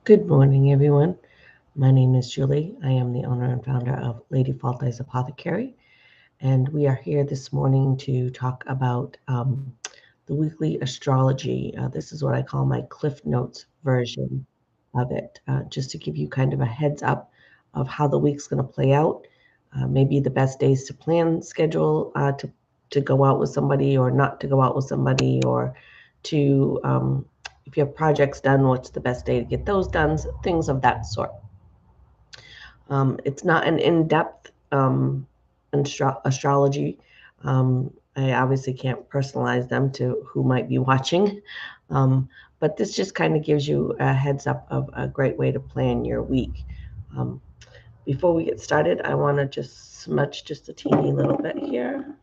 Good morning, everyone. My name is Julie. I am the owner and founder of Lady Faltey's Apothecary, and we are here this morning to talk about the weekly astrology. This is what I call my Cliff Notes version of it, just to give you kind of a heads up of how the week's going to play out. Maybe the best days to plan schedule to go out with somebody or not to go out with somebody, or to if you have projects done, what's the best day to get those done, things of that sort. It's not an in-depth astrology. I obviously can't personalize them to who might be watching, but this just kind of gives you a heads up of a great way to plan your week. Um, Before we get started, I want to just smudge just a teeny little bit here.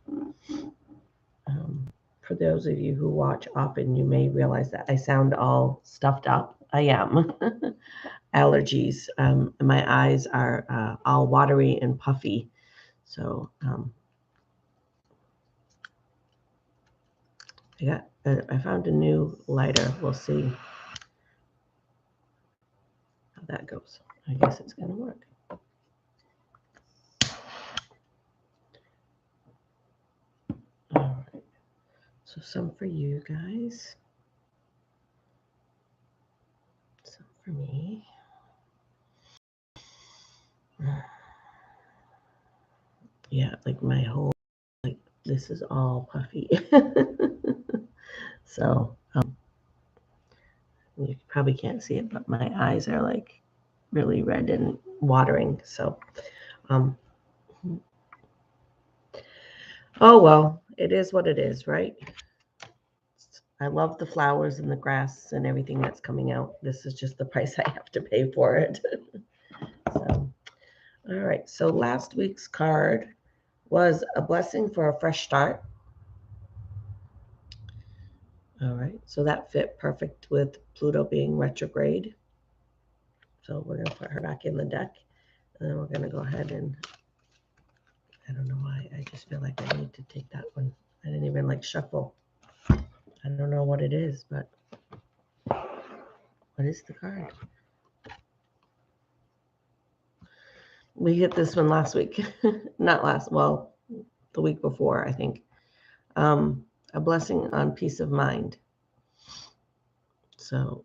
For those of you who watch often, you may realize that I sound all stuffed up. I am. Allergies. My eyes are all watery and puffy. So I found a new lighter. We'll see how that goes. I guess it's going to work. All right. So some for you guys. Some for me. Yeah, like my whole, like this is all puffy. So you probably can't see it, but my eyes are like really red and watering. So, um, oh well, it is what it is, right? I love the flowers and the grass and everything that's coming out. This is just the price I have to pay for it. So, all right. So last week's card was a blessing for a fresh start. All right. So that fit perfect with Pluto being retrograde. So we're going to put her back in the deck. And then we're going to go ahead and, I don't know why, I just feel like I need to take that one. I didn't even like shuffle. I don't know what it is, but what is the card? We hit this one last week. Not last, well, the week before, I think. A blessing on peace of mind. So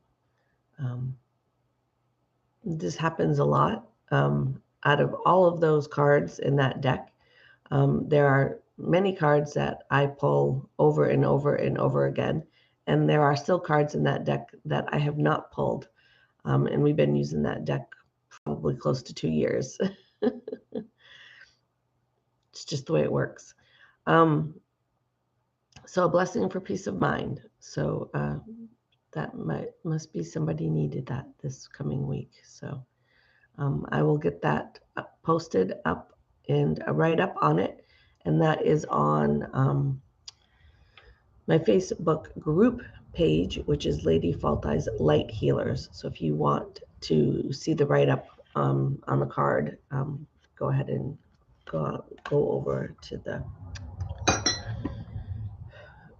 this happens a lot. Out of all of those cards in that deck, there are many cards that I pull over and over and over again. And there are still cards in that deck that I have not pulled. And we've been using that deck probably close to 2 years. It's just the way it works. So a blessing for peace of mind. So that must be somebody needed that this coming week. So I will get that posted up and a write-up on it. And that is on my Facebook group page, which is Lady Faltey's Light Healers. So if you want to see the write-up on the card, go ahead and go over to the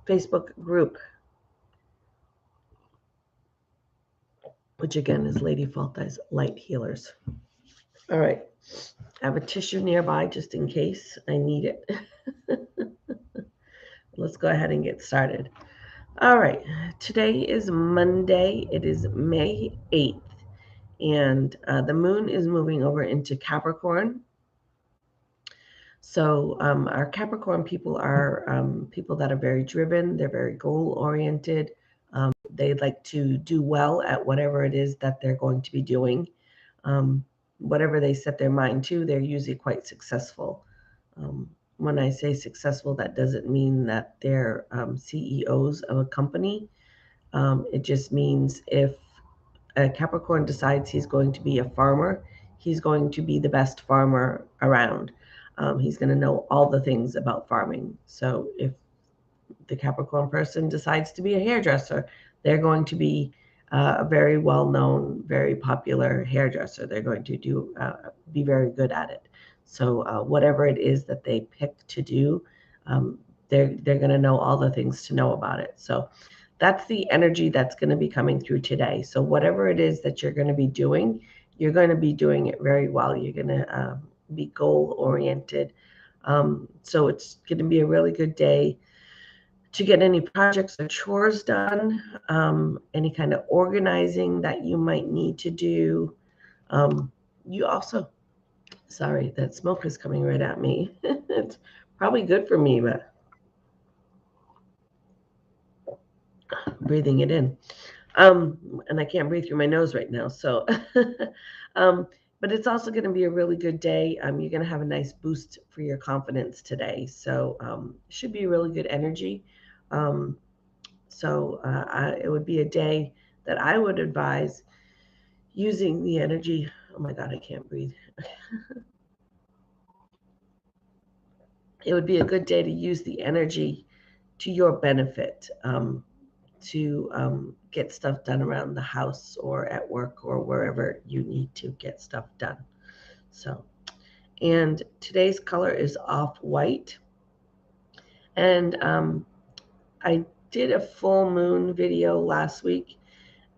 Facebook group, which again is Lady Faltey's Light Healers. All right. I have a tissue nearby just in case I need it. Let's go ahead and get started. All right. Today is Monday. It is May 8th. And the moon is moving over into Capricorn. So our Capricorn people are people that are very driven. They're very goal-oriented. They like to do well at whatever it is that they're going to be doing. Whatever they set their mind to, they're usually quite successful. When I say successful, that doesn't mean that they're CEOs of a company. It just means if a Capricorn decides he's going to be a farmer, he's going to be the best farmer around. He's going to know all the things about farming. So if the Capricorn person decides to be a hairdresser, they're going to be a very well-known, very popular hairdresser. They're going to be very good at it. So whatever it is that they pick to do, they're going to know all the things to know about it. So that's the energy that's going to be coming through today. So whatever it is that you're going to be doing, you're going to be doing it very well. You're going to be goal oriented. So it's going to be a really good day to get any projects or chores done, any kind of organizing that you might need to do. You also, sorry, that smoke is coming right at me. It's probably good for me, but breathing it in. And I can't breathe through my nose right now. So, um, but it's also going to be a really good day. You're going to have a nice boost for your confidence today. So, should be a really good energy. Um, it would be a day that I would advise using the energy. Oh my God, I can't breathe. It would be a good day to use the energy to your benefit. To get stuff done around the house or at work or wherever you need to get stuff done. So, and today's color is off white. And I did a full moon video last week,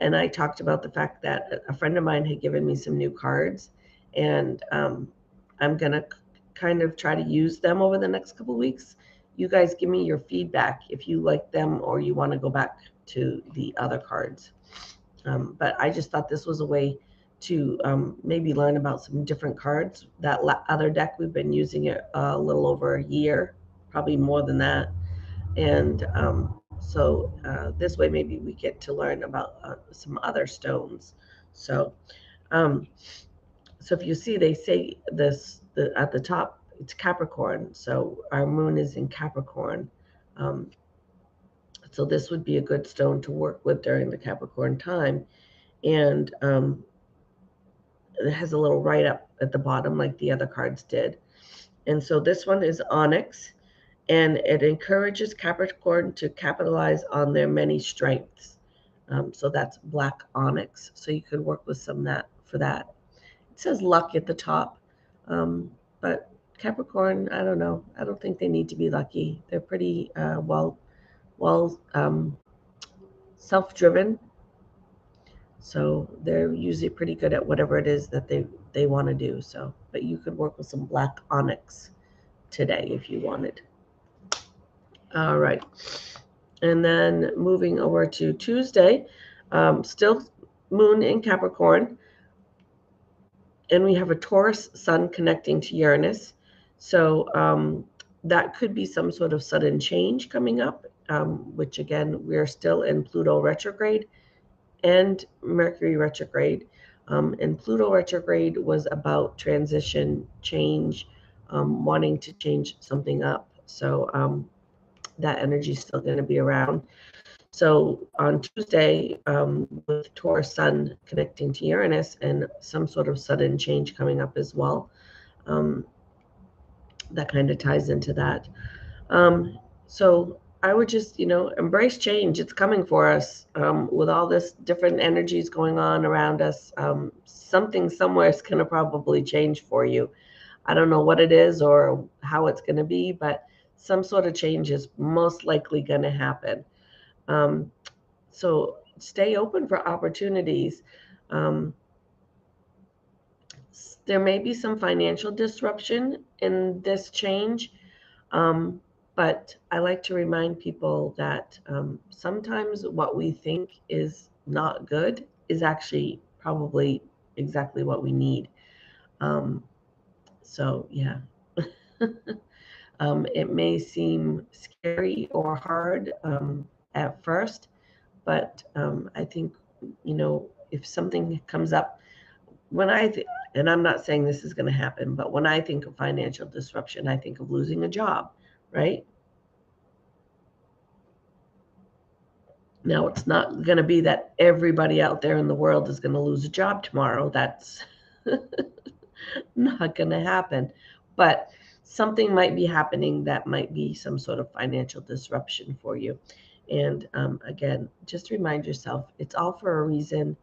and I talked about the fact that a friend of mine had given me some new cards, and I'm going to kind of try to use them over the next couple of weeks. You guys give me your feedback if you like them or you want to go back to the other cards. But I just thought this was a way to maybe learn about some different cards. That other deck, we've been using it a little over a year, probably more than that. And this way, maybe we get to learn about some other stones. So, um, so if you see, they say at the top, it's Capricorn. So our moon is in Capricorn. Um, so this would be a good stone to work with during the Capricorn time. And it has a little write up at the bottom, like the other cards did. And so this one is onyx, and it encourages Capricorn to capitalize on their many strengths. So that's black onyx. So you could work with some that for that. It says luck at the top, but Capricorn, I don't know. I don't think they need to be lucky. They're pretty well self-driven. So they're usually pretty good at whatever it is that they want to do. So, but you could work with some black onyx today if you wanted. All right. And then moving over to Tuesday, still moon in Capricorn. And we have a Taurus sun connecting to Uranus. So that could be some sort of sudden change coming up, which again, we're still in Pluto retrograde and Mercury retrograde. And Pluto retrograde was about transition, change, wanting to change something up. So that energy is still going to be around. So on Tuesday, with Taurus Sun connecting to Uranus and some sort of sudden change coming up as well, that kind of ties into that. So I would just, embrace change. It's coming for us with all this different energies going on around us. Something somewhere is going to probably change for you. I don't know what it is or how it's going to be, but some sort of change is most likely going to happen. So stay open for opportunities. Um, there may be some financial disruption in this change, but I like to remind people that sometimes what we think is not good is actually probably exactly what we need. Um, yeah. It may seem scary or hard at first, but I think, if something comes up, and I'm not saying this is going to happen, but when I think of financial disruption, I think of losing a job, right? Now, it's not going to be that everybody out there in the world is going to lose a job tomorrow. That's not going to happen. But something might be happening that might be some sort of financial disruption for you. And again, just remind yourself, it's all for a reason.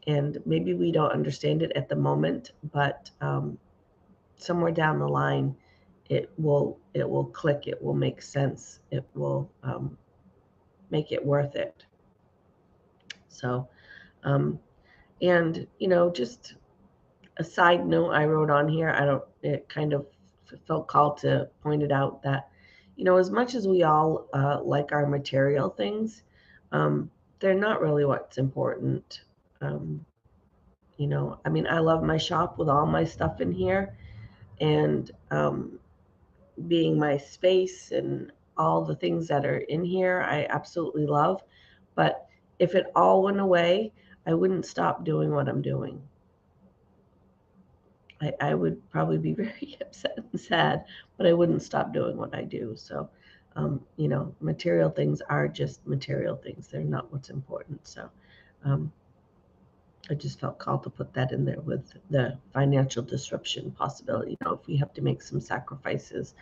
And maybe we don't understand it at the moment, but somewhere down the line, it will click. It will make sense. It will make it worth it. So, and just a side note I wrote on here, it kind of felt called to point it out that, as much as we all like our material things, they're not really what's important. Um, I mean, I love my shop with all my stuff in here, and being my space and all the things that are in here, I absolutely love. But if it all went away, I wouldn't stop doing what I'm doing. I would probably be very upset and sad, but I wouldn't stop doing what I do. So, material things are just material things. They're not what's important. So, um, I just felt called to put that in there with the financial disruption possibility. If we have to make some sacrifices,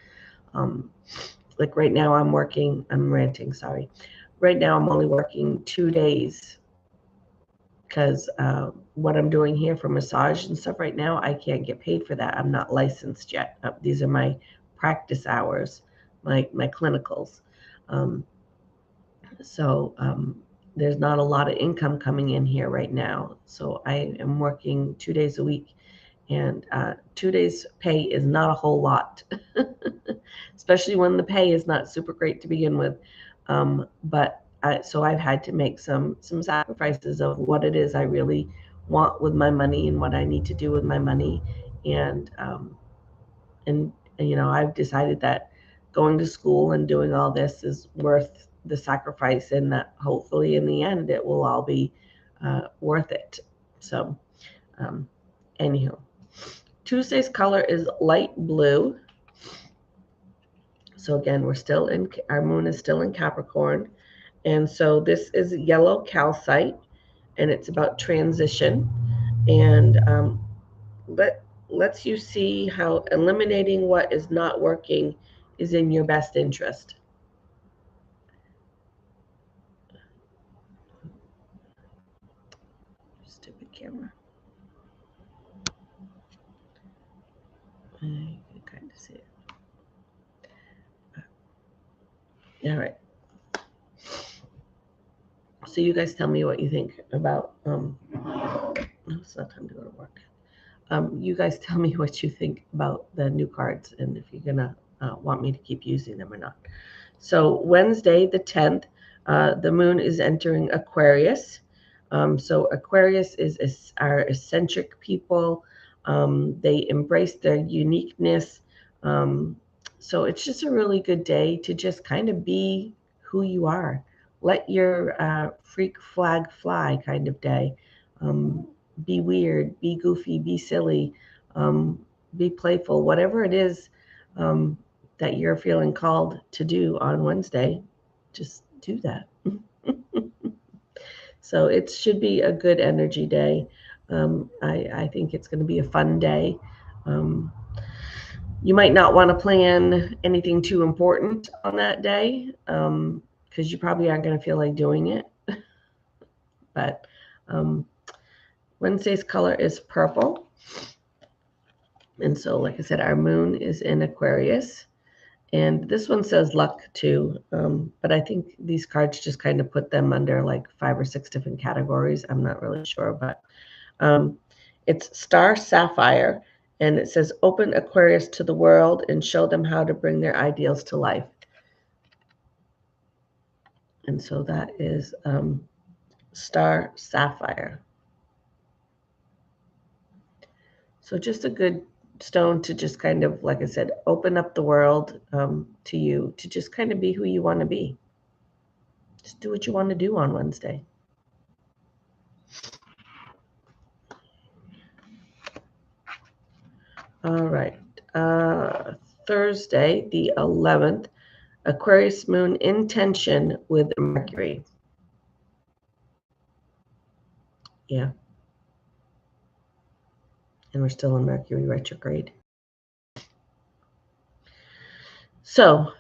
like right now I'm ranting, sorry. Right now I'm only working 2 days because what I'm doing here for massage and stuff right now, I can't get paid for that. I'm not licensed yet. These are my practice hours, my clinicals. Um, so there's not a lot of income coming in here right now. So I am working 2 days a week, and 2 days pay is not a whole lot, especially when the pay is not super great to begin with. So I've had to make some sacrifices of what it is I really want with my money and what I need to do with my money, and I've decided that going to school and doing all this is worth the sacrifice, and that hopefully in the end it will all be worth it. So, anywho, Tuesday's color is light blue. So again, our moon is still in Capricorn. And so this is yellow calcite, and it's about transition. And lets you see how eliminating what is not working is in your best interest. Stupid camera. You can kind of see it. All right. So you guys tell me what you think about. It's not time to go to work. You guys tell me what you think about the new cards, and if you're gonna want me to keep using them or not. So Wednesday, the 10th, the moon is entering Aquarius. So Aquarius is our eccentric people. They embrace their uniqueness. So it's just a really good day to just kind of be who you are. Let your freak flag fly kind of day. Be weird, be goofy, be silly, be playful, whatever it is that you're feeling called to do on Wednesday, just do that. So it should be a good energy day. I think it's going to be a fun day. You might not want to plan anything too important on that day because you probably aren't going to feel like doing it. But Wednesday's color is purple. And so, like I said, our moon is in Aquarius. And this one says luck too. But I think these cards just kind of put them under like 5 or 6 different categories. I'm not really sure. But it's Star Sapphire. And it says, open Aquarius to the world and show them how to bring their ideals to life. And so that is Star Sapphire. So just a good stone to just kind of, like I said, open up the world to you, to just kind of be who you want to be. Just do what you want to do on Wednesday. All right. Thursday, the 11th, Aquarius moon in tension with Mercury. Yeah. And we're still in Mercury retrograde. So,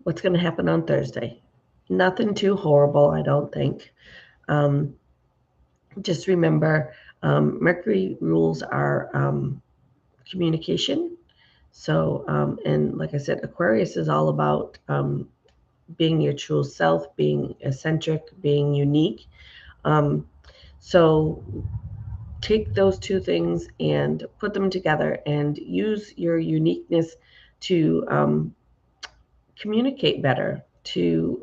what's going to happen on Thursday? Nothing too horrible, I don't think. Just remember, Mercury rules our communication. So, and like I said, Aquarius is all about being your true self, being eccentric, being unique. Um, so take those two things and put them together and use your uniqueness to communicate better, to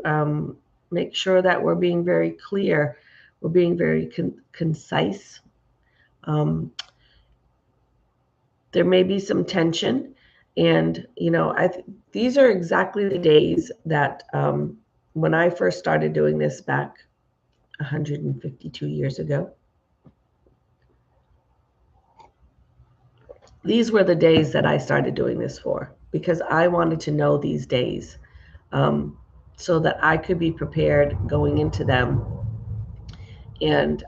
make sure that we're being very clear, we're being very concise. Um, there may be some tension, and these are exactly the days that when I first started doing this back 152 years ago, these were the days that I started doing this for, because I wanted to know these days, so that I could be prepared going into them, and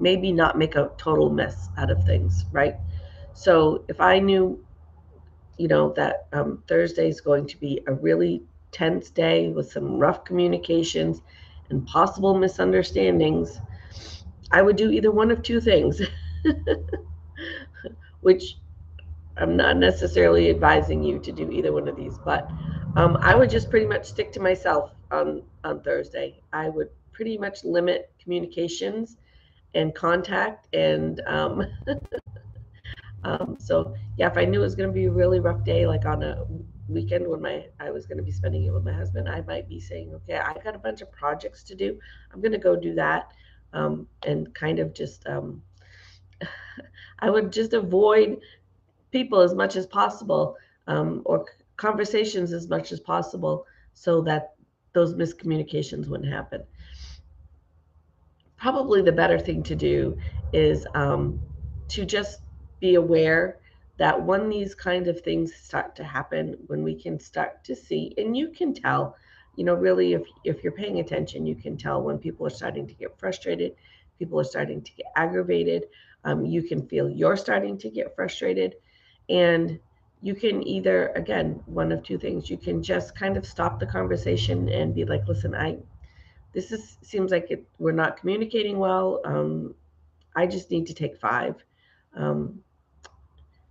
maybe not make a total mess out of things, right? So if I knew, that Thursday is going to be a really tense day with some rough communications and possible misunderstandings, I would do either one of two things, which I'm not necessarily advising you to do either one of these, but I would just pretty much stick to myself on Thursday. I would pretty much limit communications and contact, and so yeah, if I knew it was going to be a really rough day, like on a weekend when I was going to be spending it with my husband, I might be saying, okay, I got a bunch of projects to do. I'm going to go do that, and kind of just I would just avoid people as much as possible, or conversations as much as possible, so that those miscommunications wouldn't happen. Probably the better thing to do is to just be aware that when these kind of things start to happen, when we can start to see, and you can tell, really, if you're paying attention, you can tell when people are starting to get frustrated, people are starting to get aggravated. You can feel you're starting to get frustrated, and you can either, again, one of two things, you can just kind of stop the conversation and be like, listen, seems like we're not communicating well. I just need to take five. Um,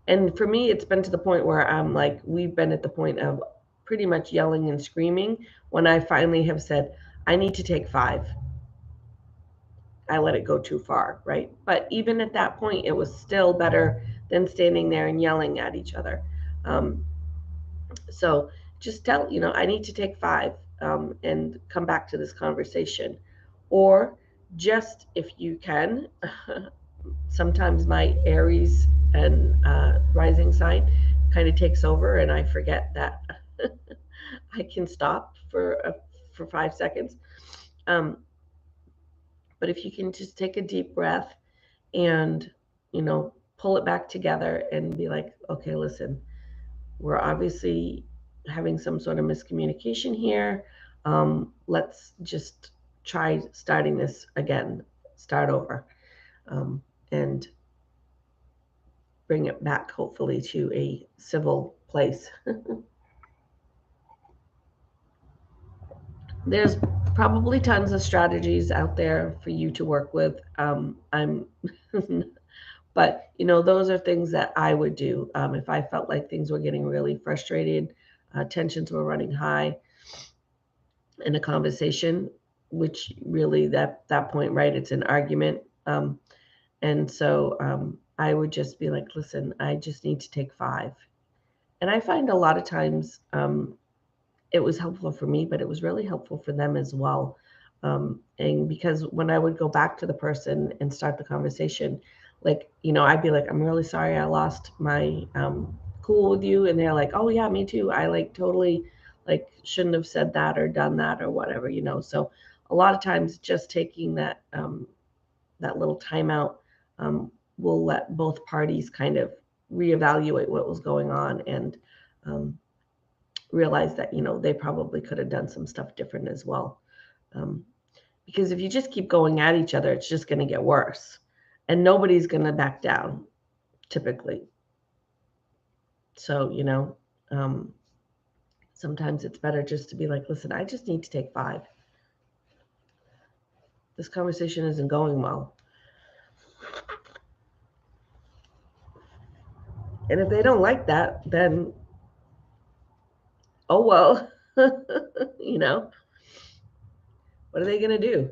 and for me, it's been to the point where I'm like, we've been at the point of pretty much yelling and screaming. When I finally have said, I need to take five, I let it go too far, right? But even at that point, it was still better than standing there and yelling at each other. Um, so just tell, I need to take five, and come back to this conversation. Or just, if you can, sometimes my Aries and rising sign kind of takes over, and I forget that I can stop for 5 seconds. Um, but if you can just take a deep breath and pull it back together and be like, okay, listen, we're obviously having some sort of miscommunication here. Let's just try starting this again, start over, and bring it back, hopefully, to a civil place. There's probably tons of strategies out there for you to work with. But those are things that I would do if I felt like things were getting really frustrated, tensions were running high in a conversation, which really, that point, right? It's an argument, and so I would just be like, listen, I just need to take five. And I find a lot of times it was helpful for me, but it was really helpful for them as well. And because when I would go back to the person and start the conversation, like, I'd be like, I'm really sorry I lost my cool with you. And they're like, oh, yeah, me too. I like totally like shouldn't have said that or done that or whatever, So a lot of times just taking that little timeout will let both parties kind of reevaluate what was going on, and realize that they probably could have done some stuff different as well, um, because if you just keep going at each other, it's just going to get worse, and nobody's going to back down typically. So um, sometimes it's better just to be like, listen, I just need to take five. This conversation isn't going well. And if they don't like that, then oh well. you know What are they going to do?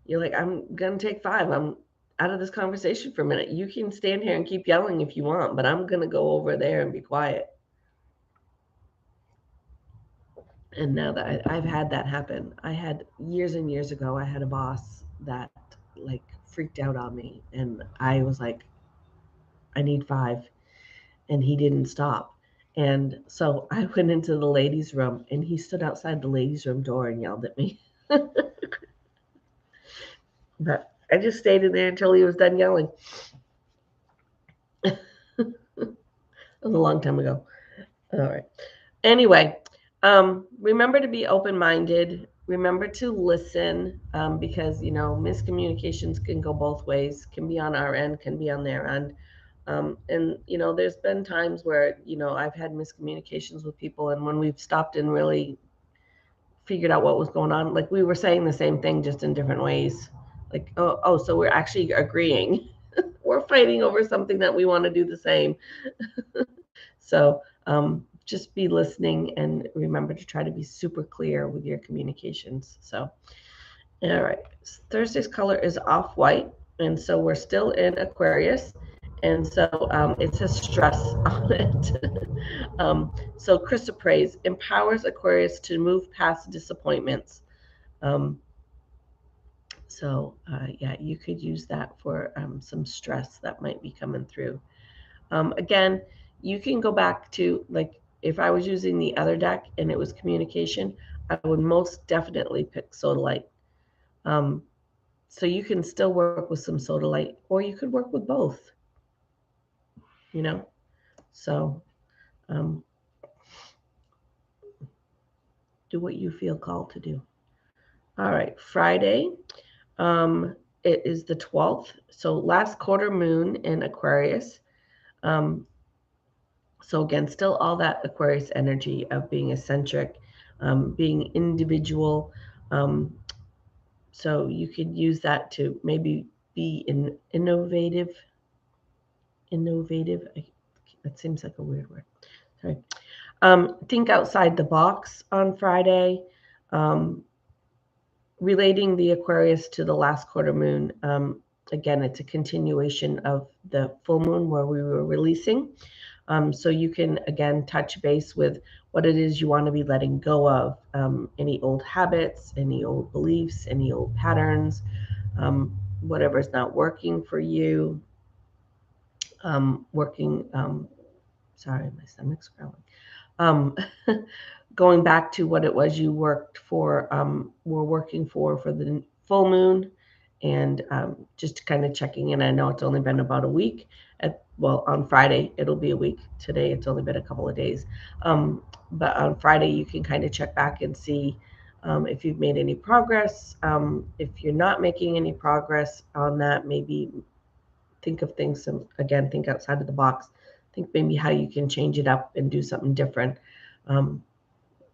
You're like, I'm going to take 5. I'm out of this conversation for a minute. You can stand here and keep yelling if you want, but I'm going to go over there and be quiet. And now that I've had that happen, I had years and years ago, I had a boss that like freaked out on me. And I was like, I need 5. And he didn't stop. And so I went into the ladies' room and he stood outside the ladies' room door and yelled at me. But I just stayed in there until he was done yelling. It was a long time ago. All right. Anyway, remember to be open-minded. Remember to listen, because miscommunications can go both ways. Can be on our end, can be on their end. And there's been times where I've had miscommunications with people, and when we've stopped and really figured out what was going on, like we were saying the same thing just in different ways. Like, so we're actually agreeing. We're fighting over something that we want to do the same. So just be listening and remember to try to be super clear with your communications. So, all right. Thursday's color is off-white. And so we're still in Aquarius. And so it says stress on it. So chrysoprase empowers Aquarius to move past disappointments. Yeah, you could use that for some stress that might be coming through. Again, you can go back to, like, if I was using the other deck and it was communication, I would most definitely pick sodalite. So you can still work with some sodalite, or you could work with both, So do what you feel called to do. All right, Friday, it is the 12th. So last quarter moon in Aquarius. So again, still all that Aquarius energy of being eccentric, being individual. So you could use that to maybe be innovative. That seems like a weird word. Sorry. Think outside the box on Friday. Relating the Aquarius to the last quarter moon. Again, it's a continuation of the full moon where we were releasing. So you can, again, touch base with what it is you want to be letting go of, any old habits, any old beliefs, any old patterns, whatever's not working for you. Sorry, my stomach's growling. Going back to what it was you were working for the full moon, and just kind of checking in. I know it's only been about a week. On Friday, it'll be a week. Today, it's only been a couple of days. But on Friday, you can kind of check back and see if you've made any progress. If you're not making any progress on that, maybe think of things, again, think outside of the box. Think maybe how you can change it up and do something different.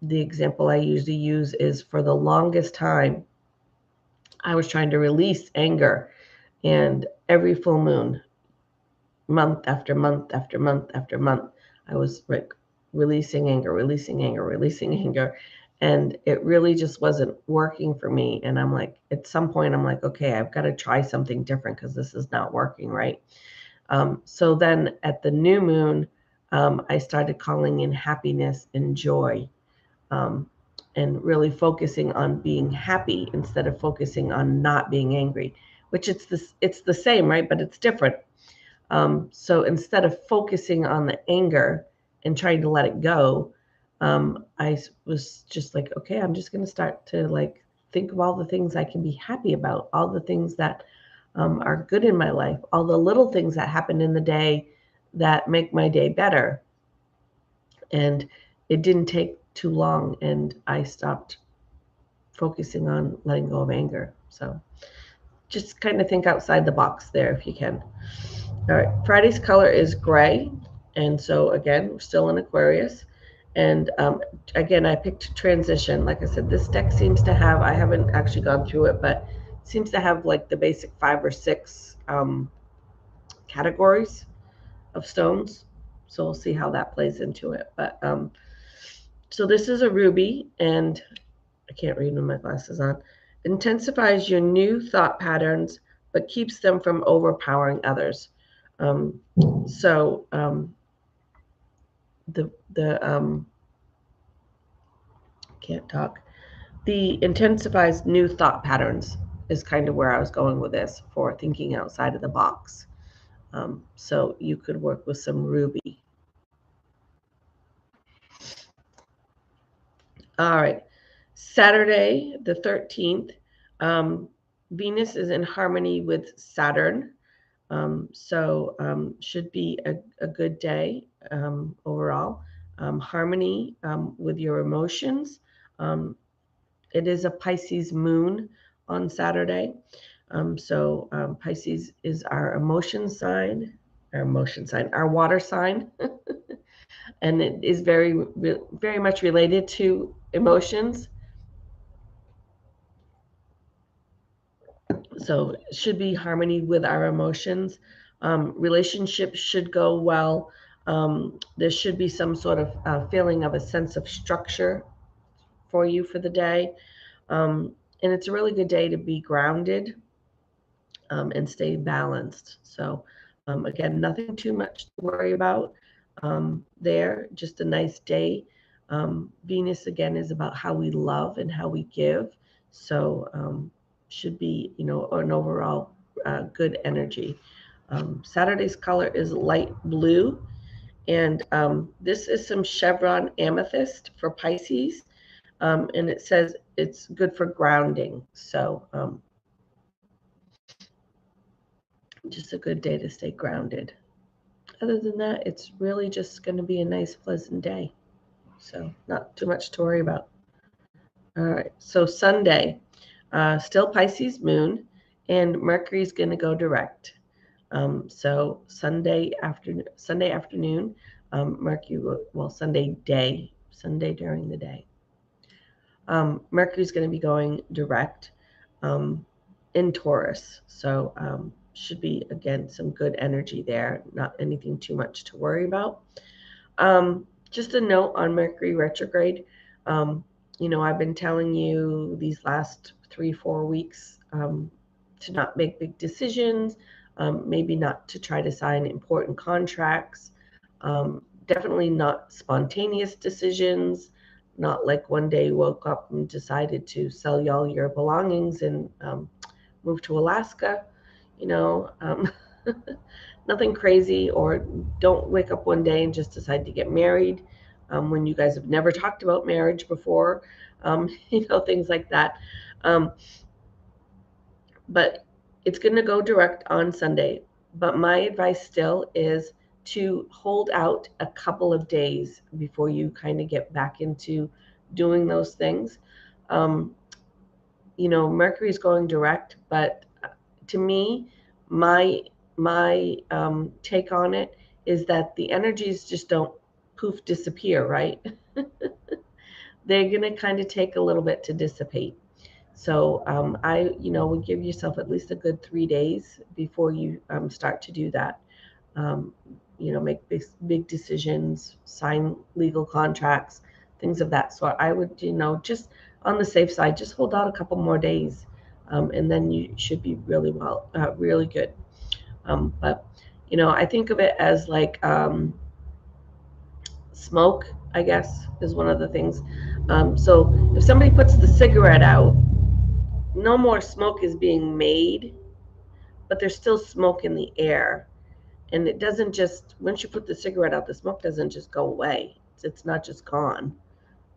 The example I usually use is, for the longest time, I was trying to release anger, and every full moon, month after month after month after month, I was like releasing anger, and it really just wasn't working for me. And I'm like, at some point, I'm like, okay, I've got to try something different because this is not working, right? So then at the new moon, I started calling in happiness and joy. And really focusing on being happy instead of focusing on not being angry, which it's the same, right? But it's different. So instead of focusing on the anger and trying to let it go, I was just like, okay, I'm just going to start to like think of all the things I can be happy about, all the things that are good in my life, all the little things that happen in the day that make my day better. And it didn't take too long, and I stopped focusing on letting go of anger. So just kind of think outside the box there if you can. All right, Friday's color is gray. And so again, we're still in Aquarius. And again, I picked transition. Like I said, this deck seems to have, I haven't actually gone through it, but it seems to have like the basic 5 or 6 categories of stones. So we'll see how that plays into it. But so this is a ruby, and I can't read with my glasses on. intensifies your new thought patterns, but keeps them from overpowering others. Um, so the can't talk. The intensifies new thought patterns is kind of where I was going with this for thinking outside of the box. So you could work with some Ruby. All right. Saturday, the 13th, Venus is in harmony with Saturn. So should be a good day overall. Harmony with your emotions. It is a Pisces moon on Saturday. So Pisces is our our water sign, and it is very much related to emotions. So it should be harmony with our emotions. Relationships should go well. There should be some sort of feeling of a sense of structure for you for the day. And it's a really good day to be grounded and stay balanced. So again, nothing too much to worry about there. Just a nice day. Venus again is about how we love and how we give. So should be an overall good energy. Saturday's color is light blue, and this is some chevron amethyst for Pisces, and it says it's good for grounding. So just a good day to stay grounded. Other than that, it's really just going to be a nice, pleasant day. So not too much to worry about. All right. So Sunday, still Pisces moon, and Mercury is going to go direct. So Sunday afternoon, Mercury, Sunday during the day. Mercury is going to be going direct in Taurus. So should be, again, some good energy there. Not anything too much to worry about. Just a note on Mercury retrograde. I've been telling you these last 3-4 weeks to not make big decisions, maybe not to try to sign important contracts, definitely not spontaneous decisions, not like one day you woke up and decided to sell all your belongings and move to Alaska, you know. Nothing crazy, or don't wake up one day and just decide to get married when you guys have never talked about marriage before, things like that. But it's going to go direct on Sunday. But my advice still is to hold out a couple of days before you kind of get back into doing those things. Mercury is going direct, but to me, my take on it is that the energies just don't poof disappear, right? They're going to kind of take a little bit to dissipate. So I would give yourself at least a good 3 days before you start to do that. Make big decisions, sign legal contracts, things of that sort. I would, just on the safe side, just hold out a couple more days, and then you should be really good. But I think of it as like smoke, I guess, is one of the things. So if somebody puts the cigarette out, no more smoke is being made, but there's still smoke in the air. And it doesn't just, once you put the cigarette out, the smoke doesn't just go away. It's not just gone.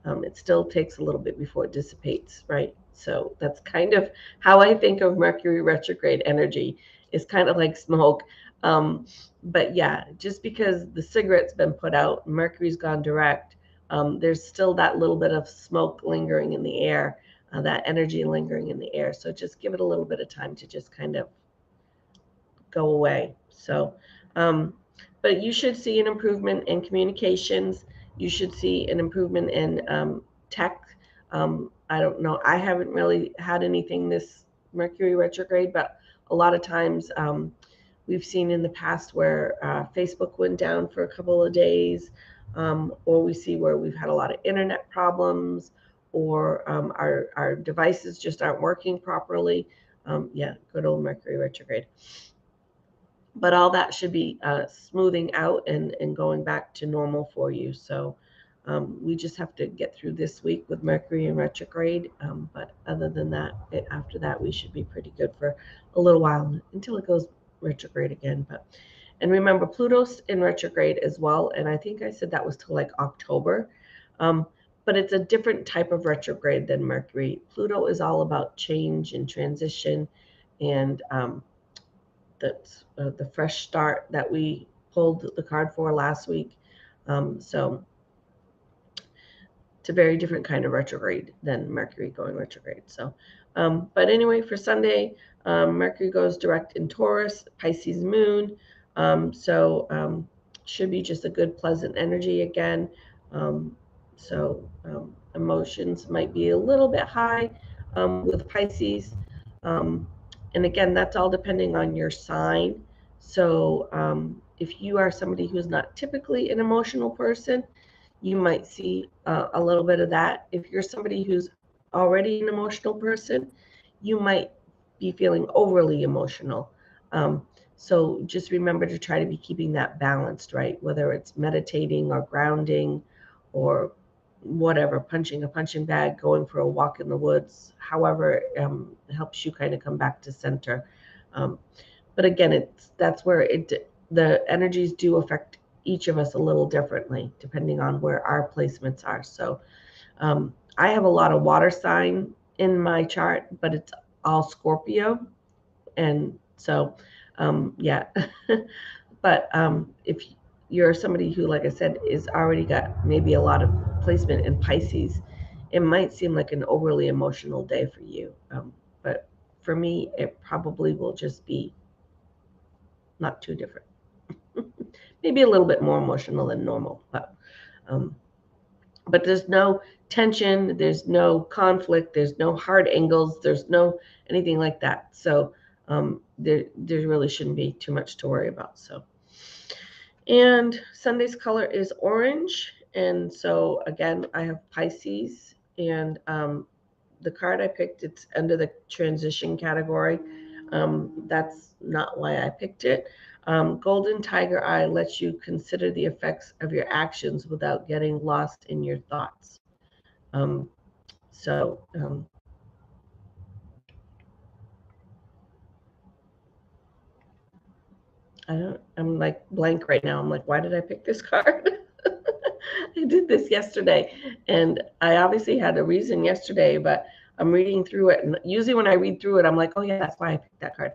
It still takes a little bit before it dissipates, right? So that's kind of how I think of Mercury retrograde energy, is kind of like smoke. But yeah, just because the cigarette's been put out, Mercury's gone direct, there's still that little bit of smoke lingering in the air, that energy lingering in the air. So just give it a little bit of time to just kind of go away. But you should see an improvement in communications. You should see an improvement in tech. I don't know. I haven't really had anything this Mercury retrograde, but a lot of times we've seen in the past where Facebook went down for a couple of days, or we see where we've had a lot of internet problems, or our devices just aren't working properly. Yeah, good old Mercury retrograde. But all that should be smoothing out and going back to normal for you. So we just have to get through this week with Mercury in retrograde. But other than that, after that, we should be pretty good for a little while until it goes retrograde again. And remember, Pluto's in retrograde as well. And I think I said that was till like October. But it's a different type of retrograde than Mercury. Pluto is all about change and transition and the fresh start that we pulled the card for last week. So it's a very different kind of retrograde than Mercury going retrograde. So, but anyway, for Sunday, Mercury goes direct in Taurus, Pisces moon. Should be just a good, pleasant energy again. Emotions might be a little bit high with Pisces. And again, that's all depending on your sign. So if you are somebody who's not typically an emotional person, you might see a little bit of that. If you're somebody who's already an emotional person, you might be feeling overly emotional. So just remember to try to be keeping that balanced, right? Whether it's meditating or grounding or whatever, punching a punching bag, going for a walk in the woods, however helps you kind of come back to center. But again, that's where the energies do affect each of us a little differently, depending on where our placements are. So I have a lot of water sign in my chart, but it's all Scorpio. And so, yeah. But if you're somebody who, like I said, is already got maybe a lot of placement in Pisces, it might seem like an overly emotional day for you. But for me, it probably will just be not too different. Maybe a little bit more emotional than normal, but there's no tension, there's no conflict, there's no hard angles, there's no anything like that. So there really shouldn't be too much to worry about. So, and Sunday's color is orange, and so again, I have Pisces, and the card I picked, it's under the transition category. That's not why I picked it. Golden Tiger Eye lets you consider the effects of your actions without getting lost in your thoughts. So I'm like blank right now. I'm like, why did I pick this card? I did this yesterday, and I obviously had a reason yesterday, but I'm reading through it, and usually when I read through it, I'm like, oh yeah, that's why I picked that card.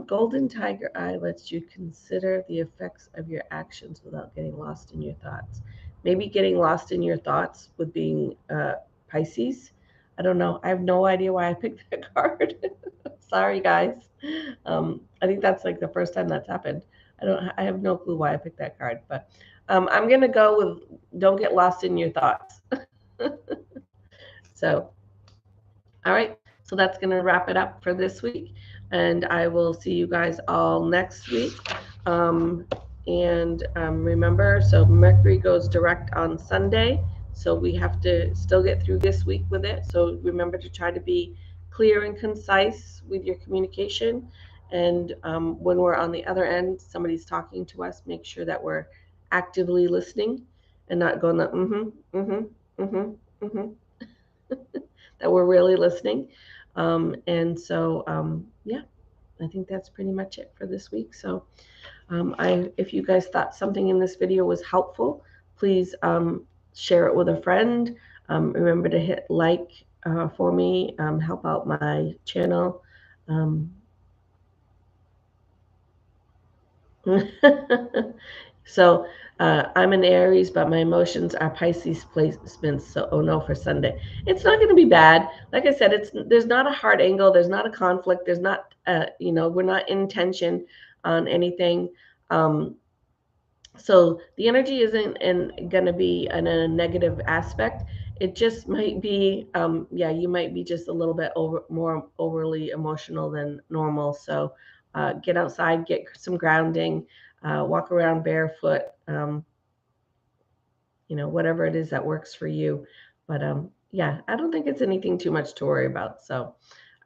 Golden Tiger Eye lets you consider the effects of your actions without getting lost in your thoughts. Maybe getting lost in your thoughts with being Pisces. I don't know. I have no idea why I picked that card. Sorry, guys. I think that's like the first time that's happened. I have no clue why I picked that card, but I'm gonna go with don't get lost in your thoughts. So, all right. So that's gonna wrap it up for this week, and I will see you guys all next week. Remember, so Mercury goes direct on Sunday, so we have to still get through this week with it. So remember to try to be clear and concise with your communication. And when we're on the other end, somebody's talking to us, make sure that we're actively listening and not going the that we're really listening. Yeah, I think that's pretty much it for this week. So if you guys thought something in this video was helpful, please share it with a friend. Remember to hit like for me, help out my channel. So I'm an Aries, but my emotions are Pisces placements. So, oh no, for Sunday, it's not going to be bad. Like I said, there's not a hard angle. There's not a conflict. There's not, we're not in tension on anything. So the energy isn't going to be in a negative aspect. It just might be, you might be just a little bit more overly emotional than normal. So get outside, get some grounding, walk around barefoot. whatever it is that works for you. But yeah, I don't think it's anything too much to worry about. So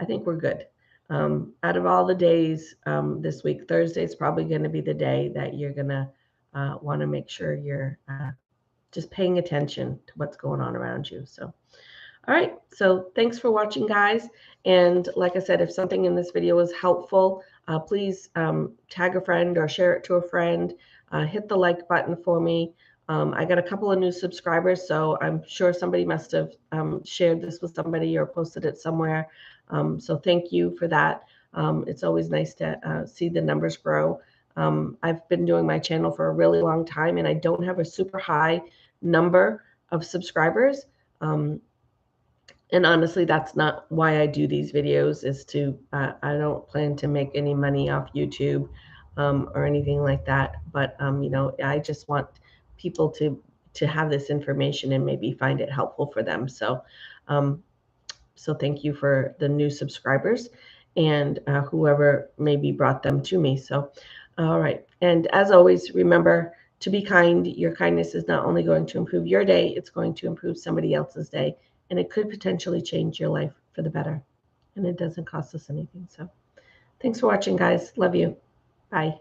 I think we're good. Out of all the days this week, Thursday is probably going to be the day that you're going to want to make sure you're just paying attention to what's going on around you. So, all right. So thanks for watching, guys. And like I said, if something in this video was helpful, please tag a friend or share it to a friend. Hit the like button for me. I got a couple of new subscribers, so I'm sure somebody must have shared this with somebody or posted it somewhere. So thank you for that. It's always nice to see the numbers grow. I've been doing my channel for a really long time, and I don't have a super high number of subscribers. And honestly, that's not why I do these videos, is to, I don't plan to make any money off YouTube or anything like that. But, I just want people to have this information and maybe find it helpful for them. So, so thank you for the new subscribers and whoever maybe brought them to me. So, all right. And as always, remember to be kind. Your kindness is not only going to improve your day, it's going to improve somebody else's day. And it could potentially change your life for the better. And it doesn't cost us anything. So thanks for watching, guys. Love you. Bye.